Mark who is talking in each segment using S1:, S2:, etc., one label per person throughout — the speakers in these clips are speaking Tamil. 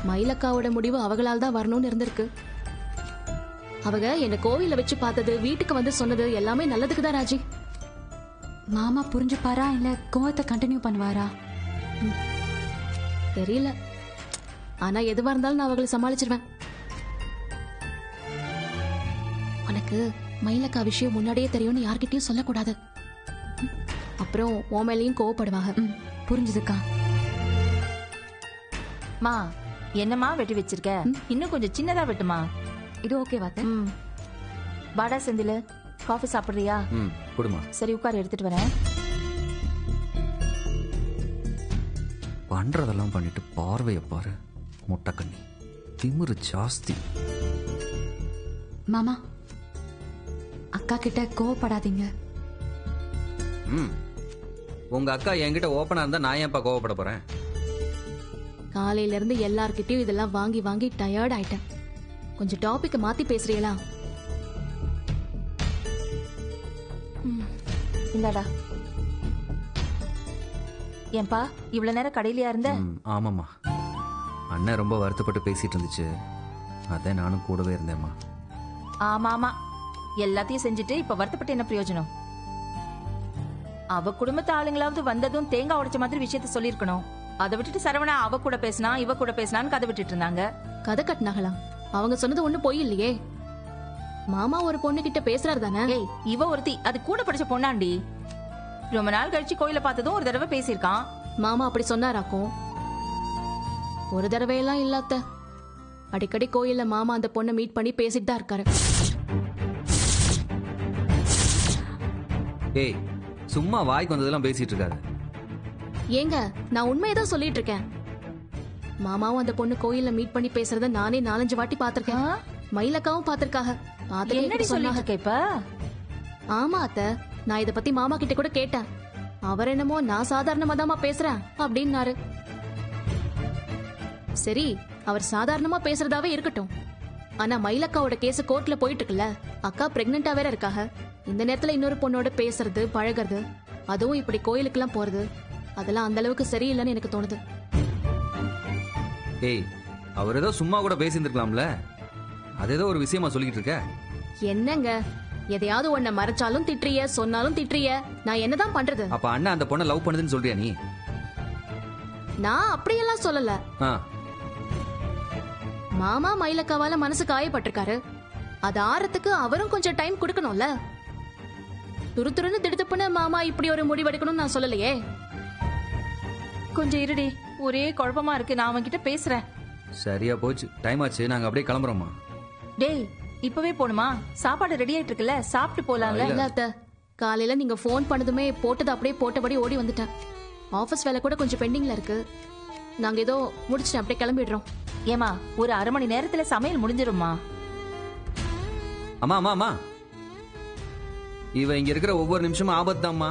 S1: மயிலக்காவோட முடிவு அவங்களால தான் வரணும்னு இருந்திருக்கு. அவங்க என்ன கோவில்ல வச்சு பார்த்தது, வீட்டுக்கு வந்து சொன்னது எல்லாமே நல்லதுக்கு தான் ராஜி.
S2: மாமா புரிஞ்சுப்பாரா இல்ல கோவத்தை கண்டினியூ பண்ணுவாரா
S1: தெரியல. ஆனா எதுவா இருந்தாலும் நான் அவங்களை சமாளிச்சிருவேன். உனக்கு மயிலக்கா விஷயம் முன்னாடியே தெரியும்னு யார்கிட்டயும் சொல்லக்கூடாது. அப்புறம் உன் மேலையும் கோவப்படுவாங்க.
S2: புரிஞ்சுதுக்கா.
S3: மா என்னம்மா வெட்டி வச்சிருக்க? இன்னும் கொஞ்சம் சின்னதா வெட்டுமா.
S2: இது ஓகே வாத்த.
S3: வாடா செந்தில், காஃபி சாப்பிடுறியா?
S4: கொடுமா.
S3: சரி உட்கார், எடுத்துட்டு வரேன்.
S4: பண்றதெல்லாம் பண்ணிட்டு பார்வையை பாரு, முட்டைக்கண்ணி. திமிரு ஜாஸ்தி.
S2: மாமா அக்கா கிட்ட கோவப்படாதீங்க.
S4: உங்க அக்கா என்கிட்ட ஓப்பனா இருந்தா நான் ஏன்பா கோவப்பட போறேன்?
S1: காலையில இருந்து எல்லார்கிட்டயும் இதெல்லாம் வாங்கி வாங்கி டயர்ட் ஆயிட்டேன். கொஞ்சம் டாபிக் மாத்தி பேசுறீங்களா?
S3: இந்தாடா. ஏன்பா இவ்வளவு நேரம் கடையிலயா இருந்த?
S4: ஆமாம்மா, அண்ணன் ரொம்ப வருத்தப்பட்டு பேசிட்டு இருந்துச்சு, அதான் நானும் கூடவே இருந்தேம்மா.
S3: ஆமா ஆமா, எல்லாத்தையும் செஞ்சுட்டு இப்ப வருத்தப்பட்டு என்ன பிரயோஜனம்? அவ குடும்பத்து ஆளுங்களாவது வந்ததும் தேங்காய் உடைச்ச மாதிரி விஷயத்த சொல்லிருக்கணும். அதை விட்டுட்டு சரவணா அவ கூட பேசினா இவ கூட பேசினான்னு கதை விட்டுட்டு இருந்தாங்க.
S1: கதை கட்டினாங்களா? அவங்க சொன்னது ஒண்ணு பொய் இல்லையே. மாமா ஒரு பொண்ணு கிட்ட பேசுறாரு தானே?
S3: ஏய், இவ ஒருத்தி அது கூட படிச்ச பொண்ணாண்டி. ரொம்ப நாள் கழிச்சு கோயில பார்த்ததும் ஒரு தடவை பேசியிருக்கான்.
S1: மாமா அப்படி சொன்னாராக்கும்? ஒரு தடவையெல்லாம் இல்லாத, அடிக்கடி கோயில்ல மாமா அந்த பொண்ணை மீட் பண்ணி பேசிட்டு தான் இருக்காரு.
S4: ஏய், சும்மா வாய்க்கு வந்ததெல்லாம் பேசிட்டு இருக்காரு.
S1: ஏங்க, நான் உண்மையதான் சொல்லிட்டு இருக்கேன். மாமாவும் அந்த பொண்ணு கோயில்ல மீட் பண்ணி பேசுறத நானே 4-5 வாட்டி பாத்திருக்கேன். மயிலக்காவும் பாத்திருக்காங்க.
S3: என்னடி சொல்லிட்டு இருக்க இப்ப?
S1: ஆமா அத்தை, நான் இத பத்தி மாமா கிட்ட கூட கேட்டேன். அவர் என்னமோ நான் சாதாரணமா தான் பேசுறேன் அப்படின்னாரு. சரி, அவர் சாதாரணமா பேசுறதாவே இருக்கட்டும். ஆனா மயிலக்காவோட கேஸ் கோர்ட்ல போயிட்டு இருக்குல்ல, அக்கா பிரெக்னெண்டா வேற இருக்காக. இந்த நேரத்துல இன்னொரு பொண்ணோட பேசுறது பழகிறது, அதுவும் இப்படி கோயிலுக்கெல்லாம் போறது, அதெல்லாம் அந்த அளவுக்கு சரியில்லைன்னு எனக்கு தோணுது.
S4: ஏய், அவர் ஏதோ சும்மா கூட பேசியிருந்திருக்கலாம்ல, அது ஏதோ ஒரு விஷயமா சொல்லிட்டு இருக்க.
S1: என்னங்க, எதையாவது ஒன்ன மறைச்சாலும் திட்டுறிய, சொன்னாலும் திட்டுறிய, நான் என்னதான் பண்றது?
S4: அப்ப அண்ணன் அந்த பொண்ணை லவ் பண்ணுதுன்னு சொல்றியா நீ?
S1: நான் அப்படியெல்லாம் சொல்லல.
S4: ஆ,
S1: மாமா மயிலக்காவால மனசு காயப்பட்டிருக்காரு, அது ஆறதுக்கு அவரும் கொஞ்சம் டைம் கொடுக்கணும்ல. துருதுருன்னு திடுத்துப்புன்னு மாமா இப்படி ஒரு முடிவெடுக்கணும்னு நான் சொல்லலையே.
S3: கொஞ்சம் இருடி, ஒரே குழப்பமா இருக்கு, நான் அவன் கிட்ட பேசுறேன்.
S4: சரியா போச்சு, டைம் ஆச்சு, நாங்க அப்படியே கிளம்புறோம்மா.
S3: டேய், இப்பவே போணுமா? சாப்பாடு ரெடி ஆயிட்டு இருக்குல்ல, சாப்பிட்டு போலாம்ல.
S1: இல்ல அத்தை, காலையில நீங்க போன் பண்ணதுமே போட்டது அப்படியே போட்டபடி ஓடி வந்துட்டேன். ஆபீஸ் வேலை கூட கொஞ்சம் பெண்டிங்ல இருக்கு. நாங்க ஏதோ முடிச்சுட்டு அப்படியே கிளம்பிடுறோம்.
S3: ஏமா, ஒரு 1/2 மணி நேரத்துல சமையல் முடிஞ்சிருமா?
S4: அம்மா அம்மா அம்மா, இவ இங்க இருக்கிற ஒவ்வொரு நிமிஷமும் ஆபத்து தான்மா.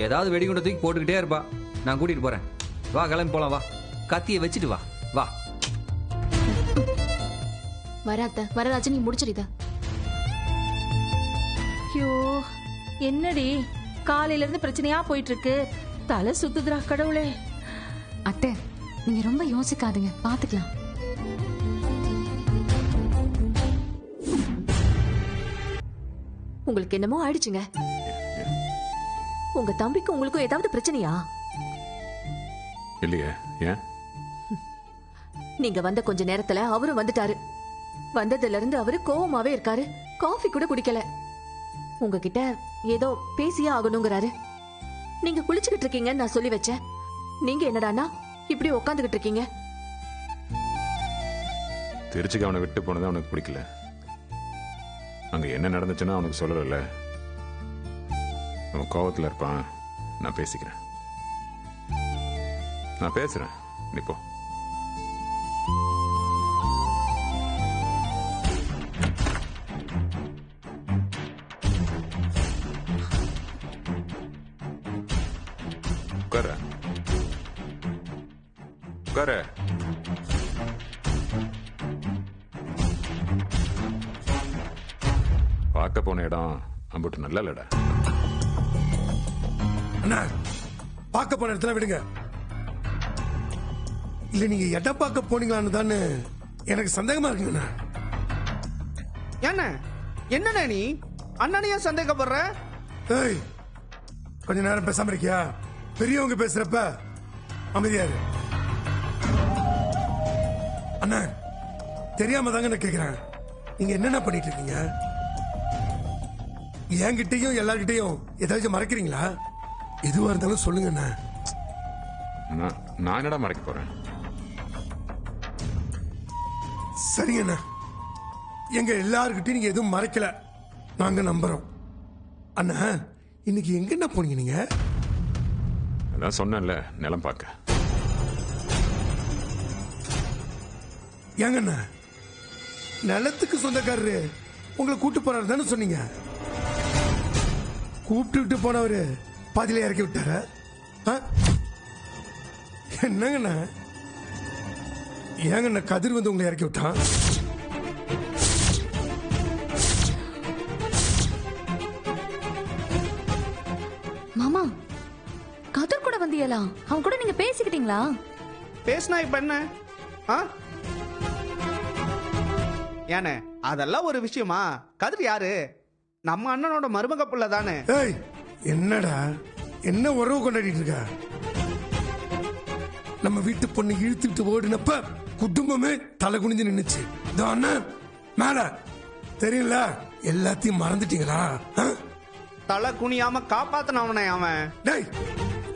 S4: ஏதாவது வெடிகுண்ட தூக்கி போட்டுக்கிட்டே இருப்பா. நான் கூட்டிட்டு போறேன், வா கிளம்பி போலாம். வா, கத்தியை வச்சுட்டு வா. வா
S1: வராத்த வரராஜன், நீ முடிச்சிருத.
S3: ஐயோ, என்னடி காலையில இருந்து பிரச்சனையா போயிட்டு இருக்கு, தலை சுத்துதுரா கடவுளே.
S2: அத்தை, நீங்க ரொம்ப யோசிக்காதீங்க, பாத்துக்கலாம்.
S5: உங்களுக்கு என்னமோ ஆயிடுச்சுங்க. உங்க தம்பிக்கு உங்களுக்கும் ஏதாவது பிரச்சனையா?
S6: இல்லையே, ஏன்?
S5: நீங்க வந்த கொஞ்ச நேரத்துல அவரும் வந்துட்டாரு. வந்ததுல இருந்து அவரு கோவமாவே இருக்காரு. காஃபி கூட குடிக்கல. உங்ககிட்ட ஏதோ பேசியே ஆகணுங்கிறாரு. நீங்க குளிச்சுக்கிட்டு இருக்கீங்கன்னு நான் சொல்லி வச்சேன். நீங்க என்னடானா இப்படி உக்காந்துகிட்டு இருக்கீங்க?
S6: திருச்சிக்கு அவனை விட்டு போனது அவனுக்கு பிடிக்கல. அங்க என்ன நடந்துச்சுன்னா அவனுக்கு சொல்லல. அவன் கோவத்துல இருப்பான், நான் பேசிக்கிறேன். நான் பேசுறேன், நீ போ. உட்கார உட்கார. பார்க்க போன இடம் அம்புட்டு நல்ல இல்லடா.
S7: அண்ணா, பார்க்க போன இடத்துல விடுங்க. இல்ல நீங்க எட்ட பார்க்க போனீங்களான்னு தானே எனக்கு சந்தேகமா இருக்குங்கண்ணா.
S8: என்ன என்னண்ணே நீ அண்ணனையா சந்தேகப்படுற?
S7: ஏய், கொஞ்ச நேரம் பேசாம இருக்கியா? பெரியவங்க பேசுறப்ப அமைதியாரு. அண்ணா, தெரியாம தாங்க நான் கேக்குறேன், நீங்க என்னென்ன பண்ணிட்டு இருக்கீங்க? என்கிட்டயும் எல்லார்கிட்டயும் ஏதாச்சும் மறைக்கிறீங்களா? எதுவா இருந்தாலும் சொல்லுங்க அண்ணா.
S6: நான் என்னடா மறைக்க போறேன்?
S7: சரிங்க அண்ணா, எங்க எல்லார்கிட்டயும் நீங்க எதுவும் மறைக்கல, நாங்க நம்புறோம். அண்ணா, இன்னைக்கு எங்க என்ன போனீங்க நீங்க?
S6: அதான் சொன்னேன்ல, நிலம் பார்க்க.
S7: ஏங்கண்ணா, நிலத்துக்கு சொந்தக்காரரு உங்களை கூட்டு போறாரு தானே சொன்னீங்க? கூப்பிட்டு போனவரு பாதியில இறக்கி விட்டார? என்னங்கண்ணா, ஏங்கண்ணா கதிர் வந்து உங்களை இறக்கி விட்டான்?
S2: மாமா கதிர் கூட வந்தியலா? அவன் கூட நீங்க பேசிக்கிட்டீங்களா?
S8: பேசினா இப்ப என்ன? ஏனே அதெல்லாம் ஒரு விஷயமா? கதிர் யாரு? நம்ம அண்ணனோட மருமக புள்ள தானே.
S7: ஏய், என்னடா என்ன உறவு கொண்டாடிட்டு இருக்க? நம்ம வீட்டு பொண்ணு இழுத்துட்டு ஓடுனப்ப குடும்பமே தலை குனிஞ்சு நின்னுச்சு. அண்ணன் மேல தெரியல, எல்லாத்தையும் மறந்துட்டீங்களா?
S8: தலை குனியாம காப்பாத்தினவனே அவன்.
S7: டேய்,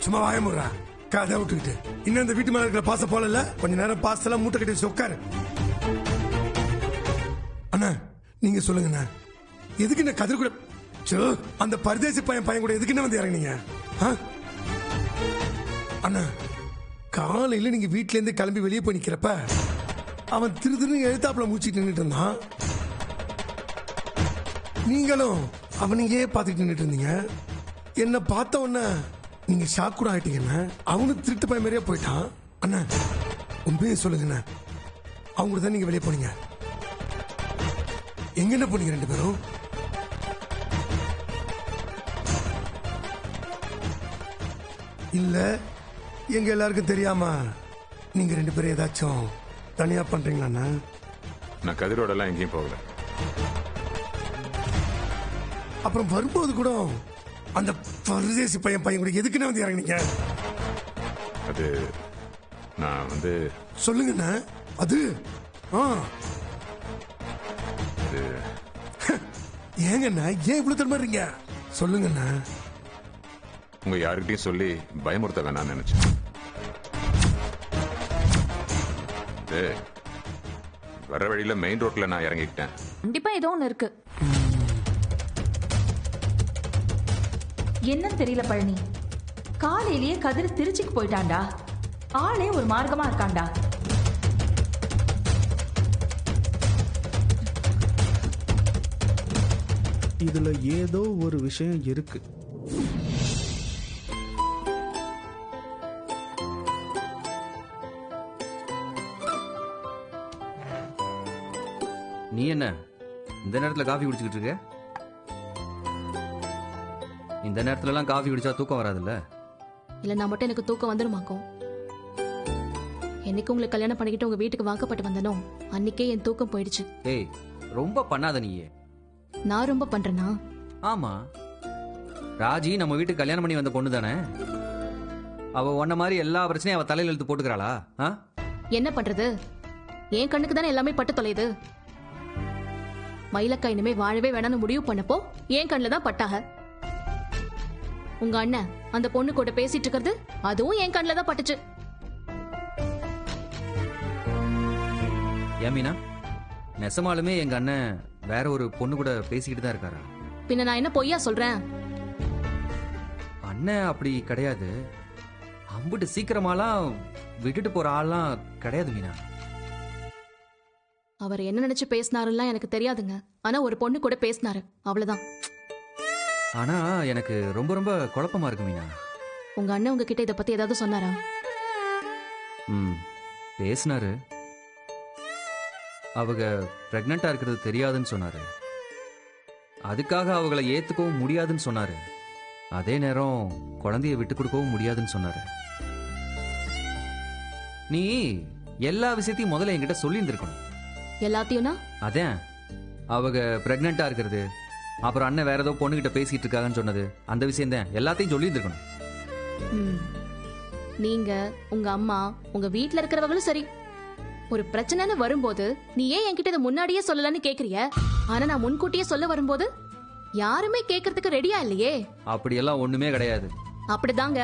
S7: சும்மா வாயமுறா, கதை விட்டுக்கிட்டு. இன்னும் இந்த வீட்டு மேல இருக்கிற பாச போல கொஞ்ச நேரம் பாசெல்லாம் மூட்டை கட்டி வச்சு உட்காரு. அண்ணா, நீங்க சொல்லுங்கண்ணா, எதுக்கு என்ன கதிர் கூட அந்த பரதேசி பையன் கூட எதுக்கு என்ன வந்து இறங்குனீங்க? அண்ணா, காலையில நீங்க வீட்டுல இருந்து கிளம்பி வெளியே போய் நிக்கிறப்ப அவன் திரு எழுத்தாப்புல மூச்சிட்டு நின்றுட்டு இருந்தான். நீங்களும் அவனையே பார்த்துட்டு நின்றுட்டு இருந்தீங்க. என்ன பார்த்த உடனே நீங்க ஷாக் கூட ஆயிட்டீங்கண்ணா. அவனு திருட்டு பையன் மாதிரியே போயிட்டான். அண்ணா, உண்மையை சொல்லுங்கண்ணா, அவங்க கூட தான் நீங்க வெளியே போனீங்க. எங்க என்ன போனீங்க ரெண்டு பேரும்? இல்ல எங்க எல்லாருக்கும் தெரியாம நீங்க ரெண்டு பேரும் ஏதாச்சும் தனியா பண்றீங்களா?
S6: நான் கதிரோட எல்லாம் எங்கேயும் போகல.
S7: அப்புறம் வரும்போது கூட அந்த பரதேசி பையன் கூட எதுக்குன்னு வந்து இறங்குனீங்க?
S6: அது நான் வந்து
S7: சொல்லுங்கண்ணா. அது ஏங்கண்ணா, ஏன் இவ்வளவு தரமாறீங்க? சொல்லுங்கண்ணா.
S6: உங்க யாருக்கிட்டையும் சொல்லி பயமுறுத்த வேணாம்னு நினைச்சேன். வர வழியில மெயின் ரோட்ல நான் இறங்கிக்கிட்டேன்.
S3: கண்டிப்பா ஏதோ ஒண்ணு இருக்கு. என்னன்னு தெரியல பழனி, காலையிலேயே கதிர் திருச்சிக்கு போயிட்டான்டா. ஆளே ஒரு மார்க்கமா இருக்கான்டா.
S8: இதுல ஏதோ ஒரு விஷயம் இருக்கு.
S4: நீ என்ன இந்த நேரத்துல காஃபி குடிச்சுக்கிட்டு இருக்க? இந்த நேரத்துல எல்லாம் காஃபி குடிச்சா தூக்கம் வராதுல்ல?
S1: இல்ல நான் மட்டும் எனக்கு தூக்கம் வந்துருமாக்கும். என்னைக்கு உங்களுக்கு கல்யாணம் பண்ணிக்கிட்டு உங்க வீட்டுக்கு வாக்கப்பட்டு வந்தனோ அன்னைக்கே என் தூக்கம் போயிடுச்சு.
S4: ஏய், ரொம்ப பண்ணாத நீயே.
S1: நான் ரொம்ப பண்றேனா?
S4: ஆமா, ராஜி நம்ம வீட்டுக்கு கல்யாணம் பண்ணி வந்த பொண்ணு தானே. அவ உன்ன மாதிரி எல்லா பிரச்சனையும் அவ தலையில எழுத்து போட்டுக்கிறாளா?
S1: என்ன பண்றது, என் கண்ணுக்கு தானே எல்லாமே பட்டு தொலையுது. மயிலக்கா இனிமே வாழவே வேணாம்னு முடிவு பண்ணப்போ என் கண்ணுல தான் பட்டாக. உங்க அண்ணன் அந்த பொண்ணு கூட பேசிட்டு இருக்கிறது அதுவும் என் கண்ணுல தான் பட்டுச்சு.
S4: ஏமீனா, நெசமாலுமே எங்க அண்ணன் வேற ஒரு பொண்ணு கூட பேசிக்கிட்டு தான் இருக்காரா?
S1: பின்ன நான் என்ன பொய்யா சொல்றேன்?
S4: அண்ணன் அப்படி கிடையாது. அம்புட்டு சீக்கிரமாலாம் விட்டுட்டு போற ஆள்லாம் கிடையாது மீனா.
S1: அவர் என்ன நினைச்சு பேசினாருலாம் எனக்கு தெரியாதுங்க. ஆனா ஒரு பொண்ணு கூட பேசினாரு, அவ்வளவுதான்.
S4: ஆனா எனக்கு ரொம்ப ரொம்ப குழப்பமா இருக்கு மீனா.
S1: உங்க அண்ணன் உங்ககிட்ட இத பத்தி ஏதாவது சொன்னாரா?
S4: பேசினாரு. அவங்க பிரெக்னண்டா இருக்கிறது தெரியாதுன்னு சொன்னாரு. அதுக்காக அவங்கள ஏத்துக்கவும் முடியாதுன்னு சொன்னாரு. அதே நேரம் குழந்தைய விட்டு கொடுக்கவும் முடியாதுன்னு சொன்னாரு. நீ எல்லா விஷயத்தையும் முதல்ல என்கிட்ட சொல்லி இருந்திருக்கணும்.
S1: எல்லாத்தையும்னா
S4: அதான் அவங்க பிரெக்னெண்டா இருக்கிறது, அப்புறம் அண்ணன் வேற ஏதோ பொண்ணுகிட்ட பேசிட்டு இருக்காங்கன்னு சொன்னது, அந்த விஷயம் தான் எல்லாத்தையும் சொல்லி இருந்திருக்கணும்.
S1: ம். நீங்க உங்க அம்மா உங்க வீட்ல இருக்கிறவங்களும் சரி, ஒரு பிரச்சனைன்னு வரும்போது நீ ஏன் என்கிட்ட இதை முன்னாடியே சொல்லலன்னு கேக்குறிய. ஆனா நான் முன்கூட்டியே சொல்ல வரும்போது யாருமே கேக்குறதுக்கு ரெடியா இல்லையே.
S4: அப்படியெல்லாம் ஒண்ணுமே கிடையாது.
S1: அப்படிதாங்க.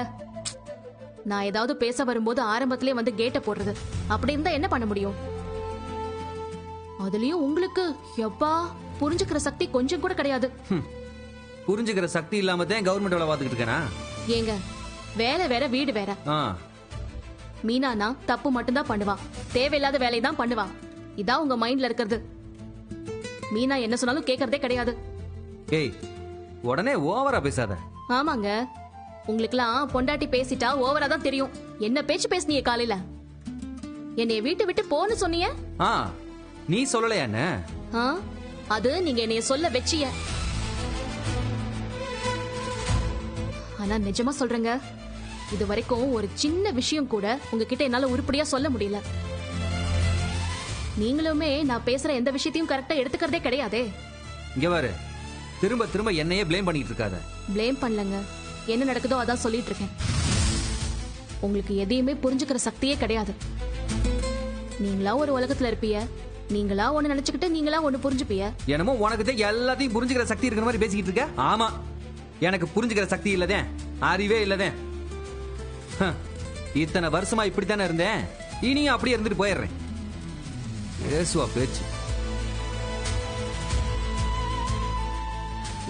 S1: நான் ஏதாவது பேச வரும்போது ஆரம்பத்திலே வந்து கேட்ட போடுறது, அப்படி இருந்தா என்ன பண்ண முடியும்? அதுலயும் உங்களுக்கு எப்பா புரிஞ்சுக்கிற சக்தி கொஞ்சம் கூட கிடையாது.
S4: புரிஞ்சுக்கிற சக்தி இல்லாம தான் கவர்மெண்ட் வேலை பார்த்துக்கிட்டு இருக்கேனா?
S1: ஏங்க, வேலை வேற வீடு வேற. மீனானா தப்பு மட்டும்தான் பண்ணுவா, தேவையில்லாத வேலையை தான் பண்ணுவா. இதான் உங்க மைண்ட்ல இருக்கிறது. மீனா என்ன சொன்னாலும் கேக்குறதே கிடையாது.
S4: ஏய், உடனே ஓவரா பேசாத.
S1: ஆமாங்க, உங்களுக்குலாம் பொண்டாட்டி பேசிட்டா ஓவரா தான் தெரியும். என்ன பேச்சு பேசுனீங்க காலையில? என்னைய வீட்டு விட்டு போன்னு சொன்னீங்க.
S4: நீ சொல்லலையா என்ன?
S1: அது நீங்க என்னைய சொல்ல வெச்சிய. ஆனா நிஜமா சொல்றேங்க, இது வரைக்கும் ஒரு சின்ன விஷயம் கூட உங்ககிட்ட என்னால உருப்படியா சொல்ல முடியல. நீங்களுமே நான் பேசுற எந்த விஷயத்தையும் கரெக்டா எடுத்துக்கிறதே கிடையாதே.
S4: இங்க பாரு, திரும்ப திரும்ப என்னையே ப்ளேம் பண்ணிட்டு இருக்காத.
S1: ப்ளேம் பண்ணலங்க, என்ன நடக்குதோ அதான் சொல்லிட்டு இருக்கேன். உங்களுக்கு எதையுமே புரிஞ்சுக்கிற சக்தியே கிடையாது. நீங்களா ஒரு உலகத்துல இருப்பீங்க, நீங்களா ஒண்ணு நினைச்சுக்கிட்டு நீங்களா ஒண்ணு புரிஞ்சுப்பீங்க.
S4: என்னமோ உனக்கு எல்லாத்தையும் புரிஞ்சுக்கிற சக்தி இருக்கிற மாதிரி பேசிக்கிட்டு இருக்க. ஆமா, எனக்கு புரிஞ்சுக்கிற சக்தி இல்லதே, அறிவே இல்லதே. இத்தனை வருஷமா இப்படித்தானே இருந்தேன், இனியும் அப்படியே இருந்துட்டு போயிடுறேன். பேசுவா பேச்சு.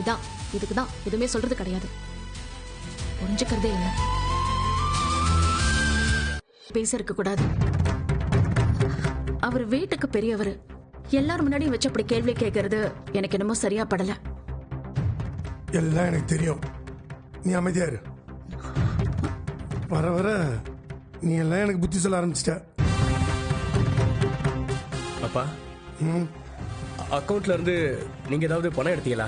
S1: இதான், இதுக்குதான் எதுவுமே சொல்றது கிடையாது, புரிஞ்சுக்கிறதே இல்லை. பேச இருக்க கூடாது. அவர் வீட்டுக்கு பெரியவர், எல்லாரும் முன்னாடியும் வச்சு அப்படி கேள்வி கேட்கறது எனக்கு என்னமோ சரியா படல.
S7: எல்லாம் எனக்கு தெரியும், நீ அமைதியா இரு. வர வர நீ எல்லாம் எனக்கு புத்தி சொல்ல ஆரம்பிச்சிட்ட.
S9: அப்பா, அக்கவுண்ட்ல இருந்து நீங்க ஏதாவது பணம் எடுத்தீங்களா?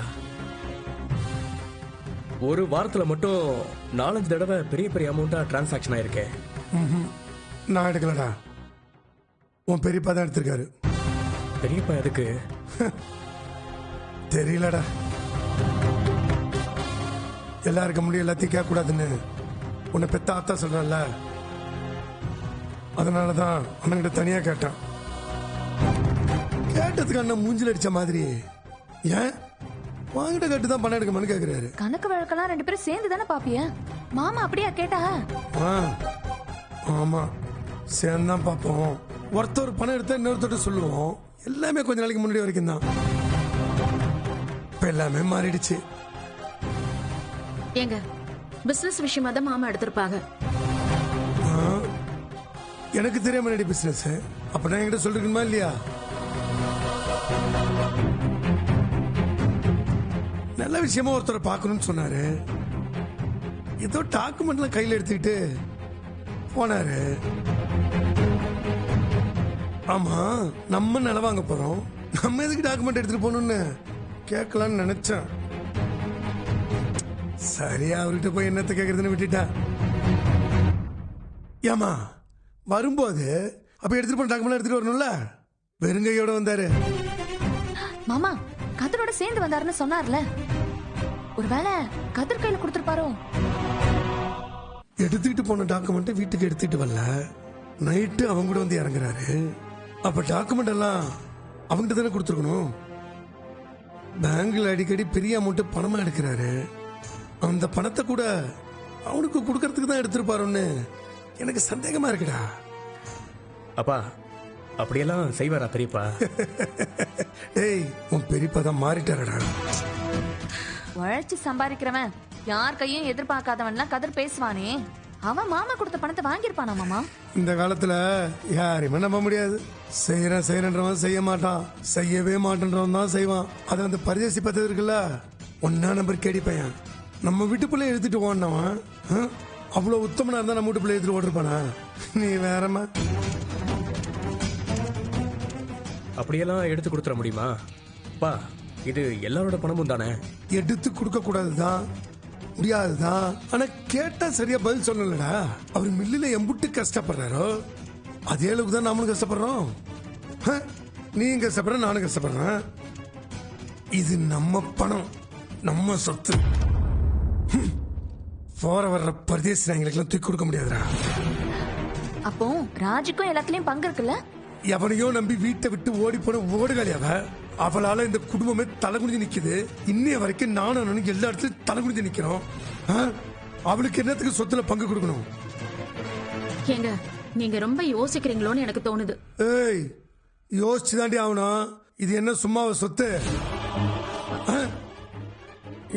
S9: ஒரு வாரத்துல மட்டும் 4-5 தடவை பெரிய பெரிய அமௌண்டா டிரான்சாக்ஷன் ஆயிருக்கேன்.
S7: நான் எடுக்கலடா, உன் பெரியப்பா தான் எடுத்திருக்காரு.
S9: பெரியப்பா எதுக்கு?
S7: தெரியலடா, எல்லாருக்கும் முடியும் எல்லாத்தையும் கேட்க கூடாதுன்னு உன்னை பெத்த ஆத்தா சொல்றல, அதனாலதான் அண்ணங்கிட்ட தனியா கேட்டான். கேட்டதுக்கு அண்ணன் மூஞ்சில் அடிச்ச மாதிரி, ஏன் வாங்கிட்ட கட்டு தான் பணம் எடுக்கணும்னு கேக்குறாரு.
S2: கணக்கு வழக்கெல்லாம் 2 பேரும் சேர்ந்து தானே பாப்பிய? மாமா அப்படியா கேட்டா?
S7: ஆமா, சேர்ந்தான் பாப்போம். ஒருத்தர் பணம் எடுத்தா இன்னொருத்தர் சொல்லுவோம். எல்லாமே கொஞ்ச நாளைக்கு முன்னாடி வரைக்கும் தான், இப்ப எல்லாமே மாறிடுச்சு.
S1: ஏங்க, பிசினஸ் விஷயமா தான் மாமா எடுத்திருப்பாங்க.
S7: எனக்கு தெரியாம என்னடி பிசினஸ்? அப்ப நான் என்கிட்ட சொல்லிருக்கணுமா இல்லையா? நல்ல விஷயமா ஒருத்தரை பார்க்கணும்னு சொன்னாரு, ஏதோ டாக்குமெண்ட்லாம் கையில் எடுத்துக்கிட்டு போனாரு. ஆமா, நம்ம நிலம் வாங்க போறோம், நம்ம எதுக்கு டாக்குமெண்ட் எடுத்துட்டு போகணும்னு கேட்கலான்னு நினைச்சேன். சரியா அவர்கிட்ட போய் என்னத்தை கேட்கறதுன்னு விட்டுட்டா. ஏமா வரும்போது அப்ப எடுத்துட்டு போன டாக்குமெண்ட் எடுத்துட்டு வரணும்ல, வெறுங்கையோட வந்தாரு.
S2: மாமா கதிரோட சேர்ந்து வந்தாருன்னு சொன்னார்ல, ஒருவேளை கதிர் கையில கொடுத்திருப்பாரோ?
S7: எடுத்துக்கிட்டு போன டாக்குமெண்ட் வீட்டுக்கு எடுத்துட்டு வரல, நைட்டு அவங்க கூட வந்து இறங்குறாரு. அப்ப டாக்குமெண்ட் எல்லாம் அவங்ககிட்ட தானே கொடுத்துருக்கணும். பேங்க்ல அடிக்கடி பெரிய அமௌண்ட் பணமா எடுக்கிறாரு, அந்த பணத்தை கூட அவனுக்கு கொடுக்கறதுக்கு தான் எடுத்திருப்பாருன்னு எனக்கு சந்தேகமா இருக்குடா.
S9: அப்பா, அப்படியெல்லாம் செய்வாரா பெரியப்பா?
S7: டேய், உன் பெரியப்பா தான் மாறிட்டாரடா.
S2: உழைச்சு சம்பாதிக்கிறவன் யார் கையும் எதிர்பார்க்காதவன்லாம் கதிர் பேசுவானே, அவன் மாமா கொடுத்த பணத்தை வாங்கியிருப்பானா மாமா?
S7: இந்த காலத்துல யாரையுமே நம்ப முடியாது. செய்யறன்றவன் செய்ய மாட்டான், செய்யவே மாட்டேன்றவன் தான் செய்வான். அது அந்த பரிதேசி பத்தது இருக்குல்ல, ஒன்னா நம்பர் கேடி பையன், நம்ம வீட்டு பிள்ளை எடுத்துட்டு ஓடினவன் அவ்வளவு உத்தமனா இருந்தா நம்ம வீட்டு பிள்ளை எடுத்துட்டு ஓடிருப்பானா? நீ வேறமா?
S9: அப்படியெல்லாம் எடுத்து கொடுத்துட முடியுமா? அப்பா, இது எல்லாரோட பணமும் தானே.
S7: எடுத்து கொடுக்க கூடாதுதான், முடியாதுதான். ஆனா கேட்டா சரியா பதில் சொல்லலடா. அவர் மில்லுல எம்புட்டு கஷ்டப்படுறாரோ, அதே அளவுக்கு தான் நாமளும் கஷ்டப்படுறோம். நீங்க கஷ்டப்படுற, நானும் கஷ்டப்படுறேன். இது நம்ம பணம், நம்ம சொத்து. போற வர்ற பரதேசி எங்களுக்கெல்லாம் தூக்கி கொடுக்க முடியாதுடா.
S2: அப்போ ராஜுக்கும் எல்லாத்துலயும் பங்கு இருக்குல்ல?
S7: எவனையோ நம்பி வீட்டை விட்டு ஓடி போன ஓடுகாலி அவளால இந்த குடும்பமே தலை குனிஞ்சு நிக்குது. இன்னைய வரைக்கும் நானும் எல்லா இடத்துலயும் தலை குனிஞ்சு நிக்கிறோம். அவளுக்கு என்னத்துக்கு சொத்துல பங்கு கொடுக்கணும்?
S1: ஏங்க நீங்க ரொம்ப யோசிக்கிறீங்களோன்னு எனக்கு தோணுது.
S7: ஏய், யோசிச்சுதாண்டி ஆகணும். இது என்ன சும்மாவ சொத்து?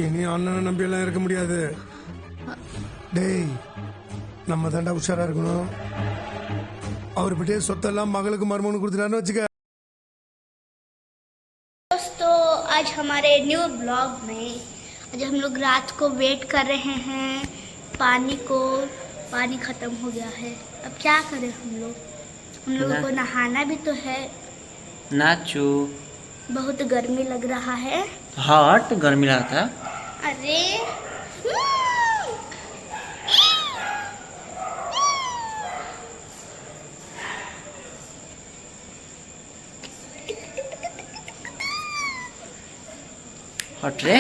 S7: இனி அண்ணனை நம்பி எல்லாம் இருக்க முடியாது. டேய், நம்ம தாண்டா உஷாரா இருக்கணும். அவர் பிட்டே சொத்தெல்லாம் மகளுக்கு மருமகனுக்கு கொடுத்துட்டான்னு वச்சுக்க.
S10: दोस्तों, आज हमारे न्यू ब्लॉग में आज हम लोग रात को वेट कर रहे हैं पानी खत्म हो गया है. अब क्या करें हम लोगों को नहाना भी तो है.
S11: नाचू,
S10: बहुत गर्मी लग रहा है.
S11: हॉट गर्मी लगा था.
S10: अरे
S11: हट रे.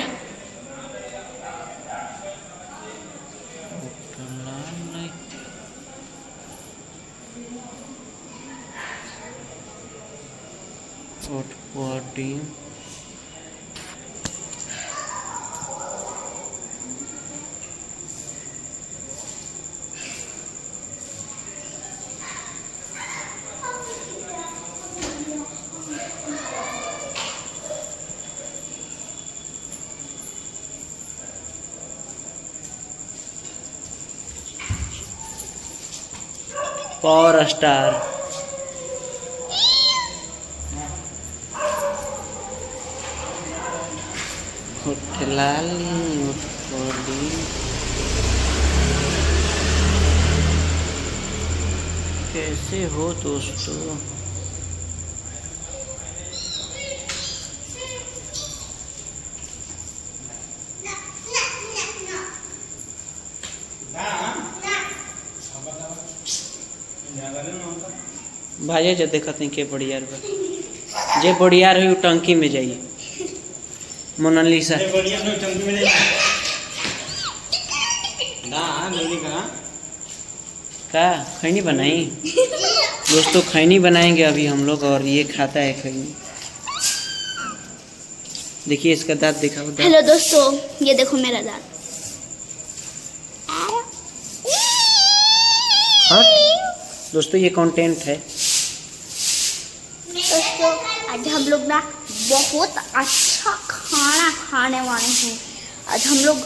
S11: Power star. कैसे हो दोस्तों? भाई जब देखते हैं के बढ़ियार बा जे बढ़ियार हुई टंकी में जाइए. मोनालिसा का खैनी बनाई दोस्तों. खैनी बनाएंगे अभी हम लोग और ये खाता है खैनी. देखिए इसका दांत दिखाओ.
S10: हेलो दोस्तों, ये देखो मेरा दांत.
S11: दोस्तों ये कंटेंट है.
S10: दोस्तों, आज हम लोग ना बहुत अच्छा खाना खाने वाले हैं. आज हम लोग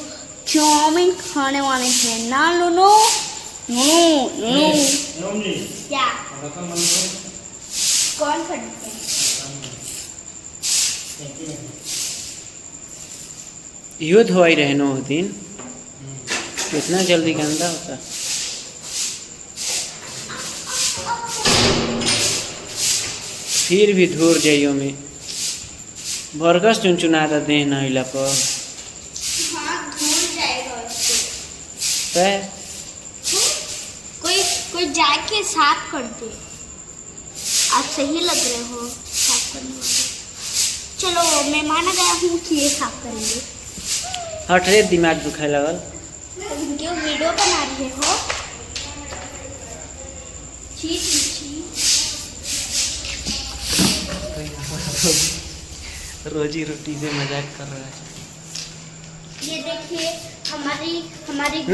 S10: चाउमीन खाने वाले हैं ना. नो क्या कौन खरीदते हैं?
S11: यो धोई रहे नो दिन इतना जल्दी गंदा होता. फिर भी धूर जाइयो में बरगस चुनचुनाता देह नहिला पर.
S10: हाँ, धुल जाएगा उससे. कोई जाके साफ कर दे. आप सही लग रहे हो साफ करने वाले. चलो मेहमान आ गया हूँ कि ये साफ करेंगे.
S11: हट रे, दिमाग दुखाए लगल.
S10: क्यों वीडियो बना रहे हो?
S11: रोजी रोटी से मजाक कर रहा है.
S10: ये देखिए हमारी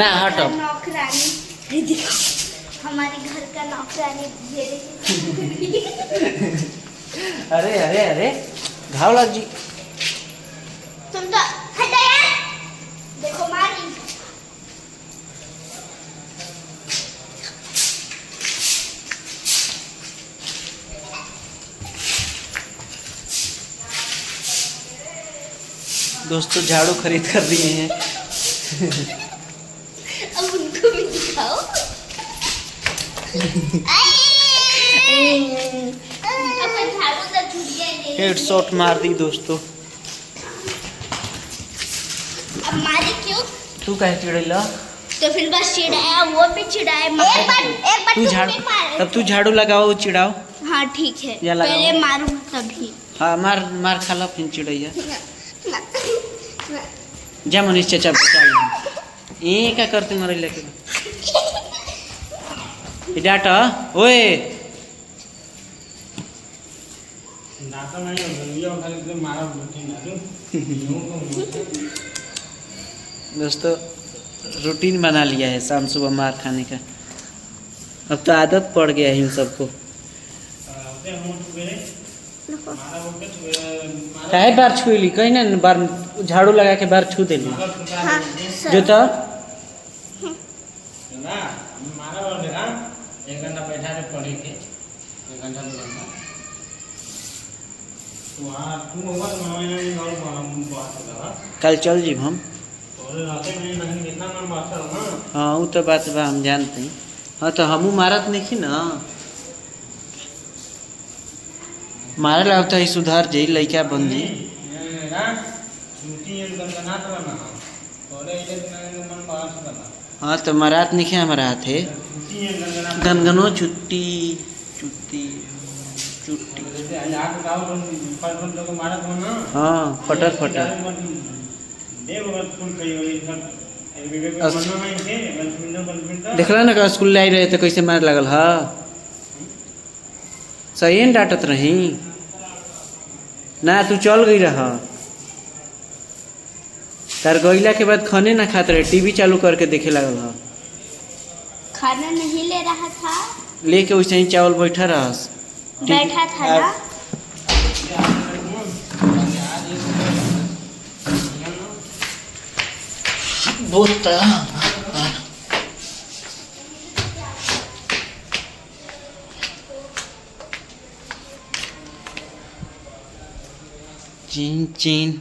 S11: ना, हटो.
S10: नौकरानी. देखो हमारे घर का नौकरानी. ये देखिए.
S11: अरे अरे अरे घाव लग जी.
S10: तुम तो हटो यार. देखो मारी.
S11: दोस्तों झाड़ू खरीद कर दिए हैं.
S10: अब उनको भी दिखाओ.
S11: हेडशॉट मार दी दोस्तों.
S10: अब मारी क्यों?
S11: तू कहे चिड़ैला
S10: तो फिर बस चिढ़ाया, वो भी चिढ़ाया। एक बार
S11: तू झाड़ू, तब तू झाड़ू लगाओ चिढ़ाओ।
S10: हाँ ठीक है,
S11: या लगाओ।
S10: पहले मारूं तभी।
S11: हाँ मार मार खा लो फिर चिढ़ैया। जा मनीष चाचा बचा लो। ये क्या करते मारे लेके डाटा ओए दोस्तों रूटीन बना लिया है शाम सुबह मार खाने का। अब तो आदत पड़ गया है इन सबको। काहे बार छुएली कहीं ना बार झाड़ू लगा के बार छू देली।
S10: हाँ,
S11: जो तो कल चल जी हम। हाँ वो तो बात बा हम जानते हैं। हाँ तो हमू मारत नहीं ना, मारे लगता है सुधार जी लड़का बन जी। हाँ तो मरात नहीं है हमारा हाथ है गनगनो छुट्टी छुट्टी छुट्टी। हाँ फटर फटर देखला ना का स्कूल आई रहे तो कैसे मार लगल। हाँ सही न डांटत रही ना, तू चल गई रहा। तार गईला के बाद खाने ना खाते रहे, टीवी चालू करके देखे लगल। हा
S10: खाना नहीं ले रहा था,
S11: लेके वैसे ही चावल बैठा रहा
S10: बैठा था ना।
S11: बोलता चीन चीन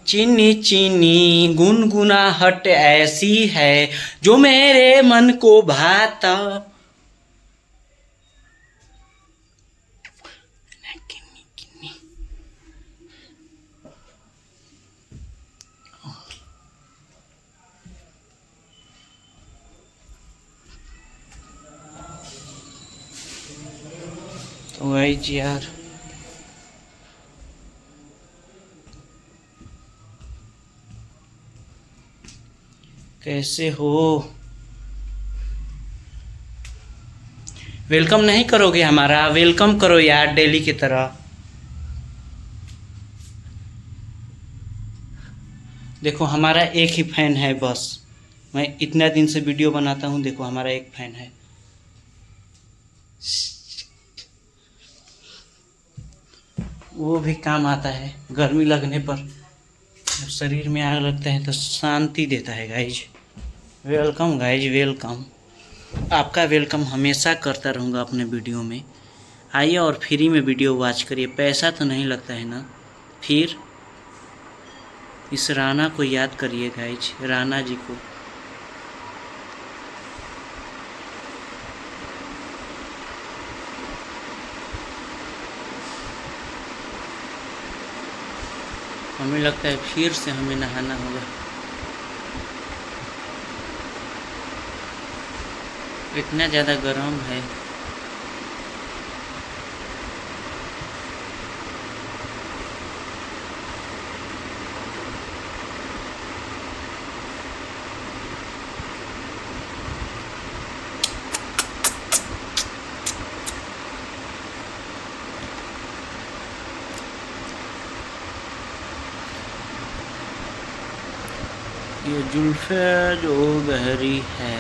S11: चीनी चीनी गुनगुनाहट ऐसी है जो मेरे मन को भाता। तो वही जी यार कैसे हो? वेलकम नहीं करोगे हमारा? वेलकम करो यार डेली की तरह। देखो हमारा एक ही फैन है बस, मैं इतना दिन से वीडियो बनाता हूँ। देखो हमारा एक फैन है। वो भी काम आता है गर्मी लगने पर, जब शरीर में आग लगता है तो शांति देता है। Guys welcome, guys welcome. आपका वेलकम हमेशा करता रहूँगा अपने वीडियो में। आइए और फ्री में वीडियो वॉच करिए, पैसा तो नहीं लगता है ना। फिर इस राना को याद करिए गाइज, राना जी को। हमें लगता है फिर से हमें नहाना होगा। इतना ज़्यादा गर्म है। ये जुल्फे जो गहरी है।